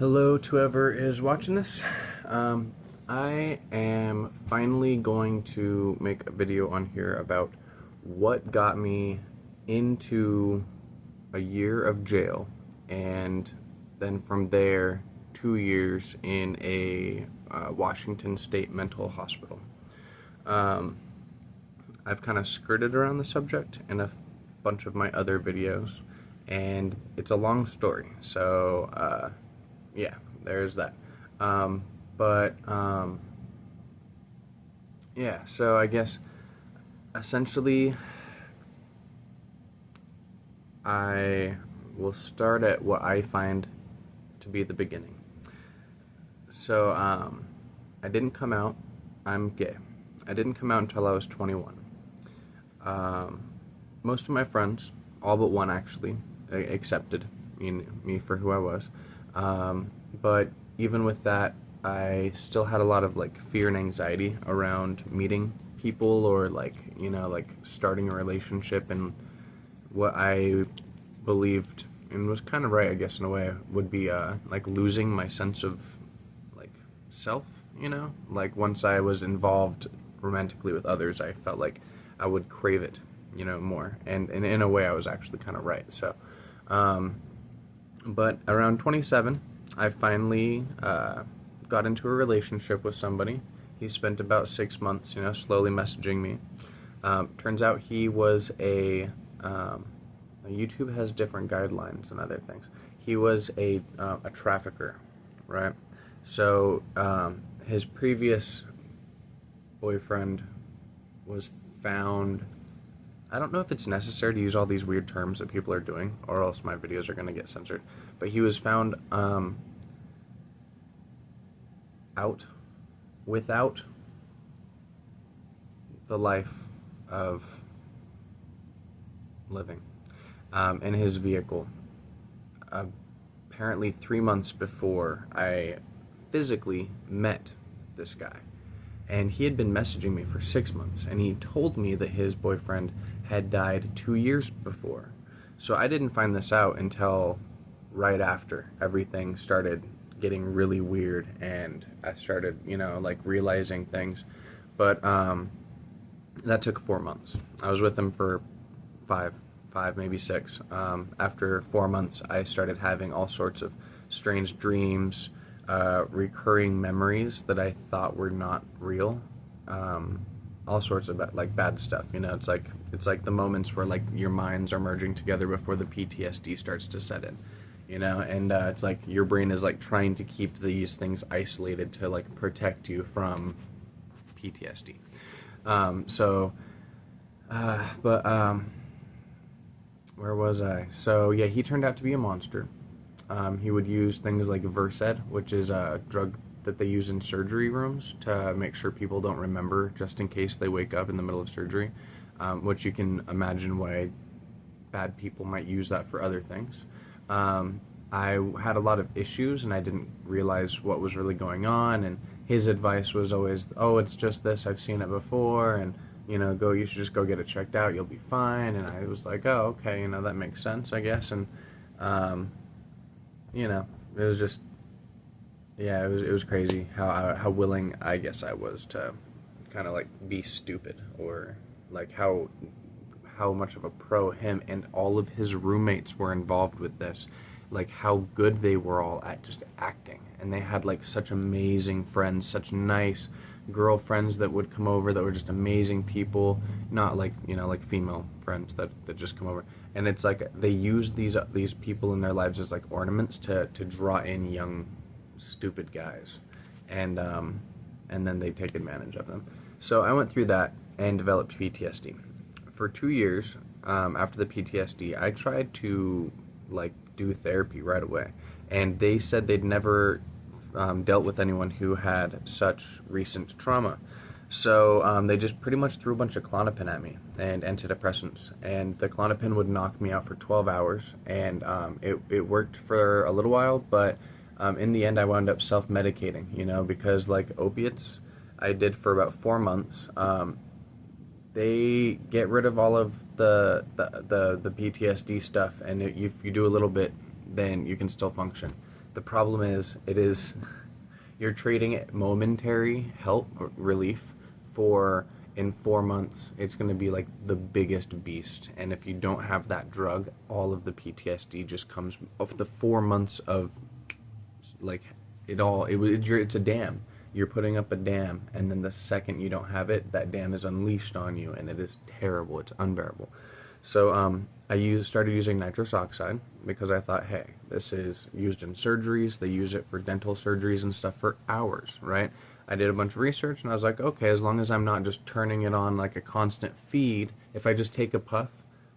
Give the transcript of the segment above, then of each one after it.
Hello to whoever is watching this. I am finally going to make a video on here about what got me into a year of jail, and then from there 2 years in a Washington State mental hospital. Um, I've kind of skirted around the subject in a bunch of my other videos, and it's a long story, so yeah, there's that. Um, but yeah, so I guess essentially I will start at what I find to be the beginning. So I didn't come out. I'm gay. I didn't come out until I was 21. Um, Most of my friends, all but one actually, accepted me for who I was. But even with that, I still had a lot of like fear and anxiety around meeting people, or like starting a relationship, and what I believed, and was kind of right, I guess, in a way, would be like losing my sense of like self. Like once I was involved romantically with others, I felt like I would crave it, more. And in a way, I was actually kind of right. So, but around 27, I finally got into a relationship with somebody. He spent about 6 months, slowly messaging me. Turns out he was YouTube has different guidelines and other things. He was a trafficker, right? So his previous boyfriend was found. I don't know if it's necessary to use all these weird terms that people are doing, or else my videos are going to get censored. But he was found out without the life of living in his vehicle. Apparently 3 months before I physically met this guy. And he had been messaging me for 6 months, and he told me that his boyfriend had died 2 years before. So I didn't find this out until right after everything started getting really weird, and I started, like realizing things. But that took 4 months. I was with him for five, maybe six. After 4 months, I started having all sorts of strange dreams, recurring memories that I thought were not real, all sorts of like bad stuff. It's like the moments where like your minds are merging together before the PTSD starts to set in. And it's like your brain is like trying to keep these things isolated to like protect you from PTSD. But where was I? So yeah, he turned out to be a monster. He would use things like Versed, which is a drug that they use in surgery rooms to make sure people don't remember, just in case they wake up in the middle of surgery, which you can imagine why bad people might use that for other things. I had a lot of issues, and I didn't realize what was really going on, and his advice was always, oh, it's just this, I've seen it before, and you should just go get it checked out, you'll be fine. And I was like, oh, okay, that makes sense, I guess. And it was just, yeah, it was crazy how willing I guess I was to kind of like be stupid, or like how much of a pro him and all of his roommates were involved with this, like how good they were all at just acting, and they had like such amazing friends, such nice girlfriends that would come over that were just amazing people, not like like female friends that just come over. And it's like they use these people in their lives as like ornaments to draw in young stupid guys, and then they take advantage of them. So I went through that and developed PTSD for 2 years. After the PTSD, I tried to like do therapy right away, and they said they'd never dealt with anyone who had such recent trauma. So they just pretty much threw a bunch of Klonopin at me and antidepressants, and the Klonopin would knock me out for 12 hours, and it worked for a little while, but in the end I wound up self-medicating, because like opiates, I did for about 4 months. They get rid of all of the PTSD stuff, and if you do a little bit, then you can still function. The problem is, you're trading momentary help or relief for, in 4 months it's going to be like the biggest beast. And if you don't have that drug, all of the PTSD just comes of the 4 months of like it's a dam. You're putting up a dam, and then the second you don't have it, that dam is unleashed on you, and it is terrible. It's unbearable. So I started using nitrous oxide because I thought, hey, this is used in surgeries. They use it for dental surgeries and stuff for hours, right? I did a bunch of research, and I was like, okay, as long as I'm not just turning it on like a constant feed, if I just take a puff,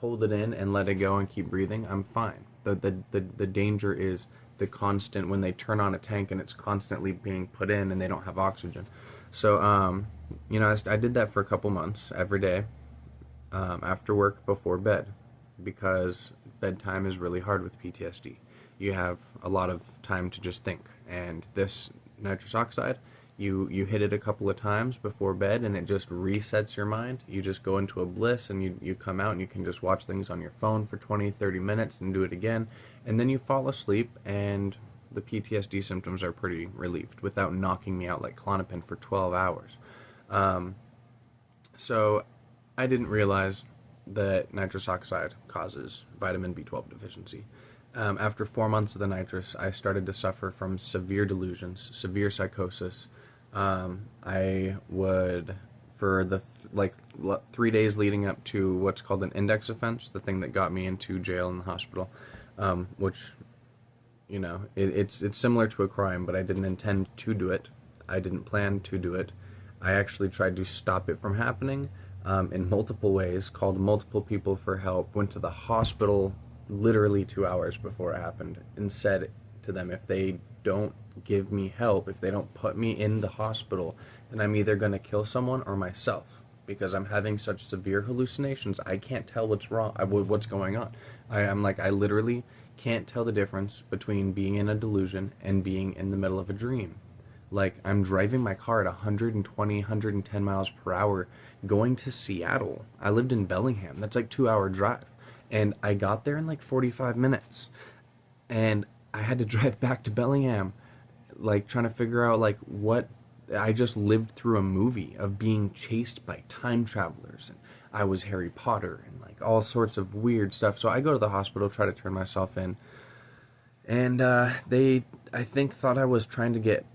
hold it in, and let it go and keep breathing, I'm fine. The danger is the constant, when they turn on a tank and it's constantly being put in and they don't have oxygen. So, I did that for a couple months every day, after work, before bed, because bedtime is really hard with PTSD. You have a lot of time to just think, and this nitrous oxide, you hit it a couple of times before bed and it just resets your mind. You just go into a bliss, and you come out and you can just watch things on your phone for 20-30 minutes and do it again, and then you fall asleep, and the PTSD symptoms are pretty relieved without knocking me out like Klonopin for 12 hours. So I didn't realize that nitrous oxide causes vitamin B12 deficiency. After 4 months of the nitrous, I started to suffer from severe delusions, severe psychosis. I would, for the 3 days leading up to what's called an index offense, the thing that got me into jail and the hospital, which, it's similar to a crime, but I didn't intend to do it. I didn't plan to do it. I actually tried to stop it from happening, in multiple ways, called multiple people for help, went to the hospital literally 2 hours before it happened, and said to them, if they don't give me help, if they don't put me in the hospital, then I'm either going to kill someone or myself, because I'm having such severe hallucinations. I can't tell what's wrong, what's going on. I literally can't tell the difference between being in a delusion and being in the middle of a dream. Like, I'm driving my car at 120, 110 miles per hour going to Seattle. I lived in Bellingham. That's like 2 hour drive. And I got there in like 45 minutes. And I had to drive back to Bellingham, like trying to figure out like what. I just lived through a movie of being chased by time travelers, and I was Harry Potter and like all sorts of weird stuff. So I go to the hospital, try to turn myself in, and they, I think, thought I was trying to get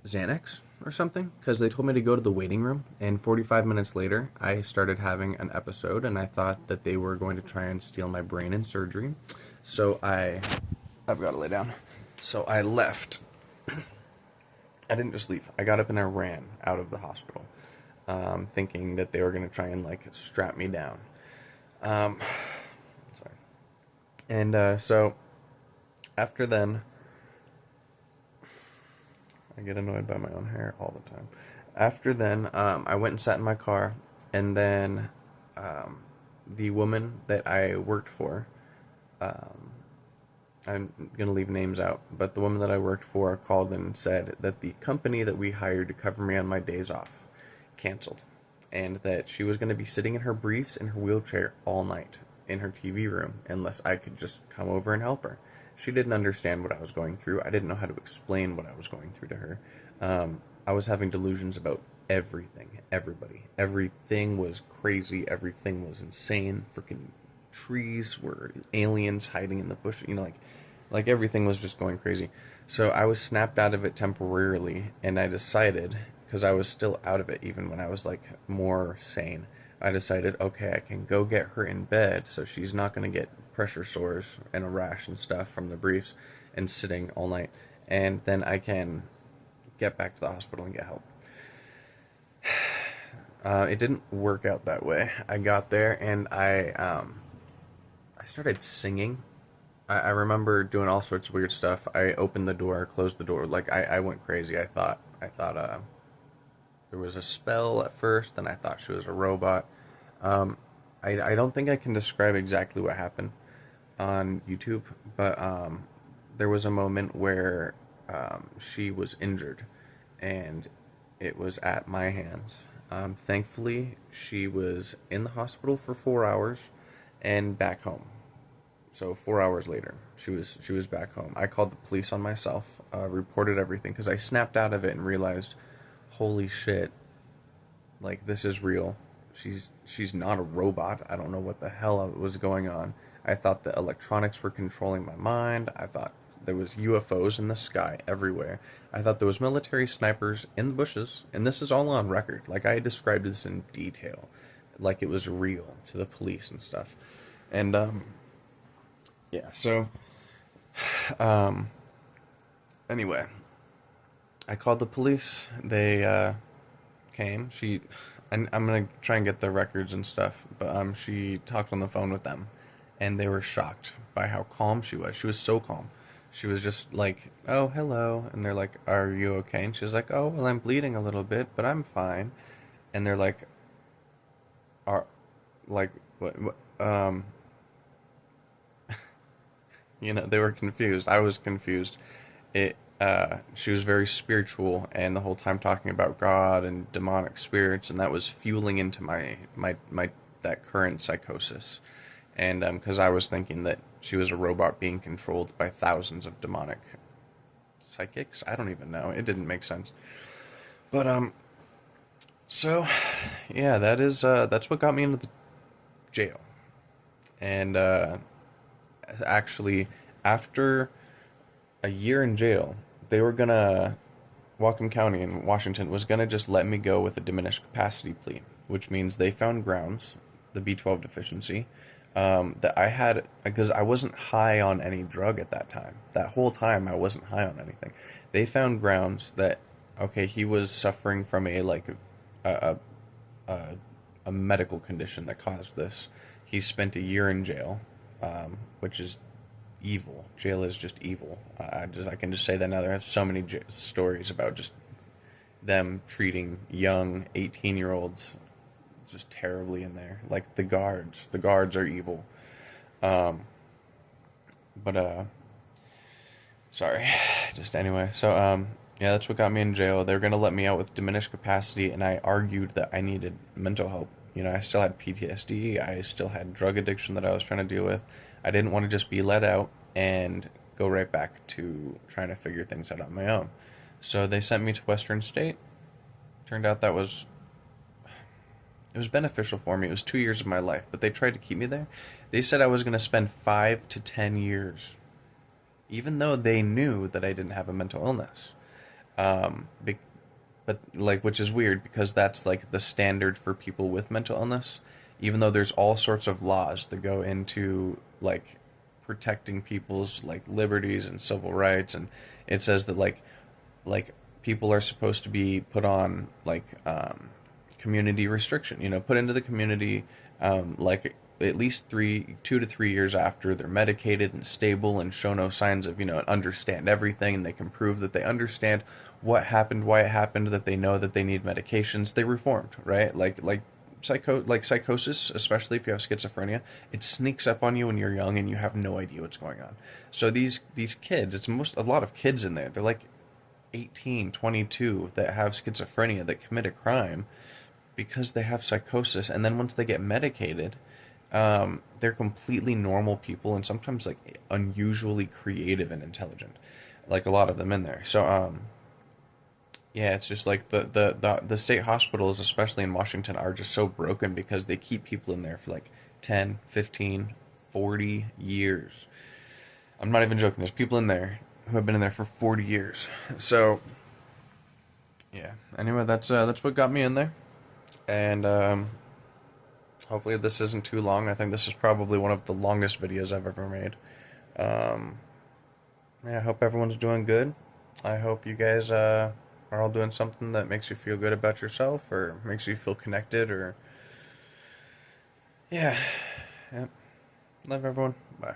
Xanax or something, because they told me to go to the waiting room, and 45 minutes later I started having an episode, and I thought that they were going to try and steal my brain in surgery. So I've got to lay down. So I left. I didn't just leave. I got up and I ran out of the hospital, thinking that they were going to try and like strap me down. Sorry. And so after then, I get annoyed by my own hair all the time. After then, I went and sat in my car, and then the woman that I worked for, I'm going to leave names out, but the woman that I worked for called and said that the company that we hired to cover me on my days off canceled, and that she was going to be sitting in her briefs in her wheelchair all night in her TV room unless I could just come over and help her. She didn't understand what I was going through. I didn't know how to explain what I was going through to her. I was having delusions about everything, everybody. Everything was crazy. Everything was insane. Freaking trees were aliens hiding in the bush. Like everything was just going crazy. So I was snapped out of it temporarily, and I decided, because I was still out of it even when I was like more sane, I decided, okay, I can go get her in bed so she's not going to get pressure sores and a rash and stuff from the briefs and sitting all night, and then I can get back to the hospital and get help. It didn't work out that way. I got there and I started singing. I remember doing all sorts of weird stuff. I opened the door, closed the door. Like, I went crazy. I thought there was a spell at first, then I thought she was a robot. I don't think I can describe exactly what happened on YouTube, but there was a moment where she was injured, and it was at my hands. Thankfully, she was in the hospital for 4 hours and back home. So 4 hours later, she was back home. I called the police on myself, reported everything because I snapped out of it and realized, holy shit, like this is real. She's not a robot. I don't know what the hell was going on. I thought the electronics were controlling my mind. I thought there was UFOs in the sky everywhere. I thought there was military snipers in the bushes, and this is all on record. Like I described this in detail, like it was real to the police and stuff. And yeah, so anyway, I called the police. They came. I'm gonna try and get the records and stuff, but she talked on the phone with them, and they were shocked by how calm she was. She was so calm. She was just like, "Oh, hello," and they're like, "Are you okay?" And she was like, "Oh, well, I'm bleeding a little bit, but I'm fine." And they're like, "Are like what?" They were confused. I was confused. She was very spiritual, and the whole time talking about God and demonic spirits, and that was fueling into my that current psychosis. And because I was thinking that she was a robot being controlled by thousands of demonic psychics. I don't even know. It didn't make sense. But so yeah, that's what got me into the jail. And actually, after a year in jail, they were gonna Whatcom County in Washington was gonna just let me go with a diminished capacity plea, which means they found grounds, the B12 deficiency, that I had because I wasn't high on any drug at that time. That whole time I wasn't high on anything. They found grounds that okay, he was suffering from a a, a medical condition that caused this. He spent a year in jail, which is evil. Jail is just evil. I can just say that now. There are so many stories about just them treating young 18-year-olds just terribly in there. Like the guards. The guards are evil. Um, but sorry. Just anyway. So yeah, that's what got me in jail. They were gonna let me out with diminished capacity, and I argued that I needed mental help. I still had PTSD. I still had drug addiction that I was trying to deal with. I didn't want to just be let out and go right back to trying to figure things out on my own. So they sent me to Western State. Turned out it was beneficial for me. It was 2 years of my life, but they tried to keep me there. They said I was going to spend 5 to 10 years, even though they knew that I didn't have a mental illness. Um, but like, which is weird because that's like the standard for people with mental illness. Even though there's all sorts of laws that go into like protecting people's like liberties and civil rights, and it says that like people are supposed to be put on like community restriction, put into the community like at least 2 to 3 years after they're medicated and stable and show no signs of understand everything, and they can prove that they understand what happened, why it happened, that they know that they need medications, they reformed, right? Like psychosis, especially if you have schizophrenia, it sneaks up on you when you're young and you have no idea what's going on. So these kids, a lot of kids in there. They're like 18, 22 that have schizophrenia that commit a crime because they have psychosis, and then once they get medicated, they're completely normal people and sometimes like unusually creative and intelligent, like a lot of them in there. So yeah, it's just like the state hospitals, especially in Washington, are just so broken because they keep people in there for like 10, 15, 40 years. I'm not even joking. There's people in there who have been in there for 40 years. So yeah. Anyway, that's what got me in there. And hopefully this isn't too long. I think this is probably one of the longest videos I've ever made. Um, yeah, I hope everyone's doing good. I hope you guys are all doing something that makes you feel good about yourself or makes you feel connected or yeah. Yep. Love everyone. Bye.